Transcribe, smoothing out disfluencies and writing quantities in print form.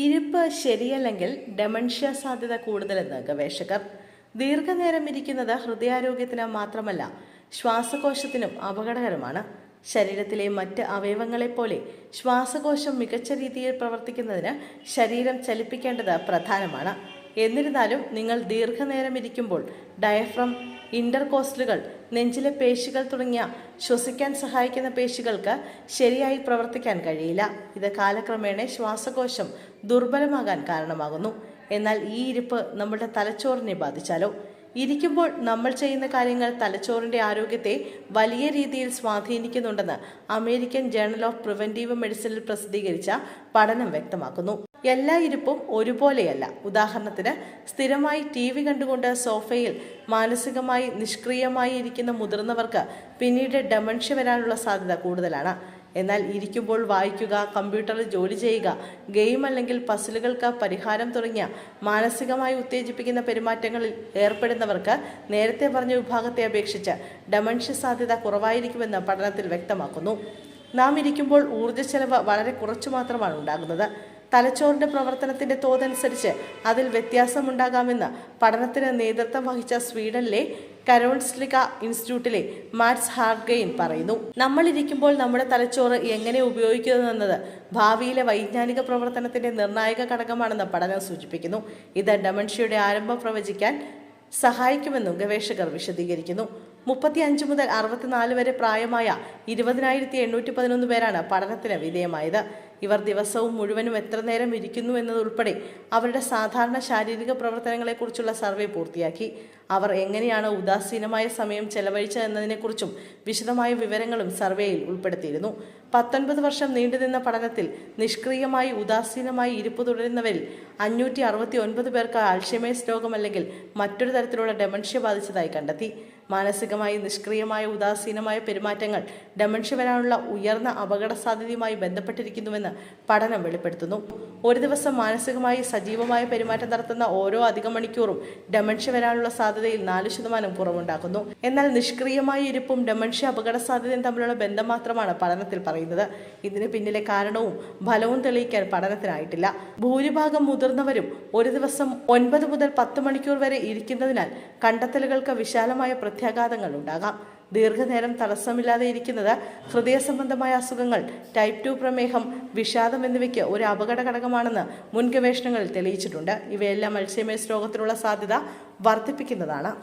ഇരിപ്പ് ശരിയല്ലെങ്കിൽ ഡെമൻഷ്യ സാധ്യത കൂടുതലെന്ന് ഗവേഷകർ. ദീർഘനേരം ഇരിക്കുന്നത് ഹൃദയാരോഗ്യത്തിന് മാത്രമല്ല, ശ്വാസകോശത്തിനും അപകടകരമാണ്. ശരീരത്തിലെ മറ്റ് അവയവങ്ങളെപ്പോലെ ശ്വാസകോശം മികച്ച രീതിയിൽ പ്രവർത്തിക്കുന്നതിന് ശരീരം ചലിപ്പിക്കേണ്ടത് പ്രധാനമാണ്. എന്നിരുന്നാലും നിങ്ങൾ ദീർഘനേരം ഇരിക്കുമ്പോൾ ഡയഫ്രം, ഇന്റർകോസ്റ്റലുകൾ, നെഞ്ചിലെ പേശികൾ തുടങ്ങിയ ശ്വസിക്കാൻ സഹായിക്കുന്ന പേശികൾക്ക് ശരിയായി പ്രവർത്തിക്കാൻ കഴിയില്ല. ഇത് കാലക്രമേണ ശ്വാസകോശം ദുർബലമാകാൻ കാരണമാകുന്നു. എന്നാൽ ഈ ഇരിപ്പ് നമ്മുടെ തലച്ചോറിനെ ബാധിച്ചാലോ? ഇരിക്കുമ്പോൾ നമ്മൾ ചെയ്യുന്ന കാര്യങ്ങൾ തലച്ചോറിന്റെ ആരോഗ്യത്തെ വലിയ രീതിയിൽ സ്വാധീനിക്കുന്നുണ്ടെന്ന് അമേരിക്കൻ ജേണൽ ഓഫ് പ്രിവെന്റീവ് മെഡിസിനിൽ പ്രസിദ്ധീകരിച്ച പഠനം വ്യക്തമാക്കുന്നു. എല്ലാ ഇരിപ്പും ഒരുപോലെയല്ല. ഉദാഹരണത്തിന്, സ്ഥിരമായി TV കണ്ടുകൊണ്ട് സോഫയിൽ മാനസികമായി നിഷ്ക്രിയമായി ഇരിക്കുന്ന മുതിർന്നവർക്ക് പിന്നീട് ഡെമൻഷ്യ വരാനുള്ള സാധ്യത കൂടുതലാണ്. എന്നാൽ ഇരിക്കുമ്പോൾ വായിക്കുക, കമ്പ്യൂട്ടറിൽ ജോലി ചെയ്യുക, ഗെയിം അല്ലെങ്കിൽ പസിലുകൾക്ക് പരിഹാരം തുടങ്ങിയ മാനസികമായി ഉത്തേജിപ്പിക്കുന്ന പെരുമാറ്റങ്ങളിൽ ഏർപ്പെടുന്നവർക്ക് നേരത്തെ പറഞ്ഞ വിഭാഗത്തെ അപേക്ഷിച്ച് ഡെമൻഷ്യ സാധ്യത കുറവായിരിക്കുമെന്ന് പഠനത്തിൽ വ്യക്തമാക്കുന്നു. നാം ഇരിക്കുമ്പോൾ ഊർജ്ജച്ചെലവ് വളരെ കുറച്ചു മാത്രമാണ് ഉണ്ടാകുന്നത്. തലച്ചോറിന്റെ പ്രവർത്തനത്തിന്റെ തോതനുസരിച്ച് അതിൽ വ്യത്യാസമുണ്ടാകാമെന്ന് പഠനത്തിന് നേതൃത്വം വഹിച്ച സ്വീഡനിലെ കരോൺസ്ലിക ഇൻസ്റ്റിറ്റ്യൂട്ടിലെ മാറ്റ്സ് ഹാർഡ്ഗെയിൻ പറയുന്നു. നമ്മൾ ഇരിക്കുമ്പോൾ നമ്മുടെ തലച്ചോറ് എങ്ങനെ ഉപയോഗിക്കുന്നതെന്നത് ഭാവിയിലെ വൈജ്ഞാനിക പ്രവർത്തനത്തിന്റെ നിർണായക ഘടകമാണെന്ന് പഠനം സൂചിപ്പിക്കുന്നു. ഇത് ഡെമൻഷ്യയുടെ ആരംഭം പ്രവചിക്കാൻ സഹായിക്കുമെന്നും ഗവേഷകർ വിശദീകരിക്കുന്നു. 35 മുതൽ 64 വരെ പ്രായമായ 20,811 പേരാണ് പഠനത്തിന് വിധേയമായത്. ഇവർ ദിവസവും മുഴുവനും എത്ര നേരം ഇരിക്കുന്നു എന്നതുൾപ്പെടെ അവരുടെ സാധാരണ ശാരീരിക പ്രവർത്തനങ്ങളെക്കുറിച്ചുള്ള സർവേ പൂർത്തിയാക്കി. അവർ എങ്ങനെയാണ് ഉദാസീനമായ സമയം ചെലവഴിച്ചതെന്നതിനെക്കുറിച്ചും വിശദമായ വിവരങ്ങളും സർവേയിൽ ഉൾപ്പെടുത്തിയിരുന്നു. 19 വർഷം നീണ്ടുനിന്ന പഠനത്തിൽ നിഷ്ക്രിയമായി ഉദാസീനമായി ഇരിപ്പ് തുടരുന്നവരിൽ 569 പേർക്ക് അൾഷിമേഴ്സ് രോഗം അല്ലെങ്കിൽ മറ്റൊരു തരത്തിലുള്ള ഡെമൻഷ്യ ബാധിച്ചതായി കണ്ടെത്തി. മാനസികമായി നിഷ്ക്രിയമായ ഉദാസീനമായ പെരുമാറ്റങ്ങൾ ഡെമൻഷ്യ വരാനുള്ള ഉയർന്ന അപകട സാധ്യതയുമായി ബന്ധപ്പെട്ടിരിക്കുന്നുവെന്ന് പഠനം വെളിപ്പെടുത്തുന്നു. ഒരു ദിവസം മാനസികമായി സജീവമായ പെരുമാറ്റം നടത്തുന്ന ഓരോ അധിക മണിക്കൂറും ഡെമൻഷ്യ വരാനുള്ള സാധ്യതയിൽ 4% കുറവുണ്ടാക്കുന്നു. എന്നാൽ നിഷ്ക്രിയമായ ഇരിപ്പും ഡെമൻഷ്യ അപകട സാധ്യതയും തമ്മിലുള്ള ബന്ധം മാത്രമാണ് പഠനത്തിൽ പറയുന്നത്. ഇതിന് പിന്നിലെ കാരണവും ഫലവും തെളിയിക്കാൻ പഠനത്തിനായിട്ടില്ല. ഭൂരിഭാഗം മുതിർന്നവരും ഒരു ദിവസം 9 മുതൽ 10 മണിക്കൂർ വരെ ഇരിക്കുന്നതിനാൽ കണ്ടെത്തലുകൾക്ക് വിശാലമായ പ്രത്യാഘാതങ്ങൾ ഉണ്ടാകാം. ദീർഘനേരം തടസ്സമില്ലാതെ ഇരിക്കുന്നത് ഹൃദയ സംബന്ധമായ അസുഖങ്ങൾ, ടൈപ്പ് 2 പ്രമേഹം, വിഷാദം എന്നിവയ്ക്ക് ഒരു അപകട ഘടകമാണെന്ന് മുൻ ഗവേഷണങ്ങളിൽ തെളിയിച്ചിട്ടുണ്ട്. ഇവയെല്ലാം അൾഷൈമേഴ്സ് രോഗത്തിനുള്ള സാധ്യത വർദ്ധിപ്പിക്കുന്നതാണ്.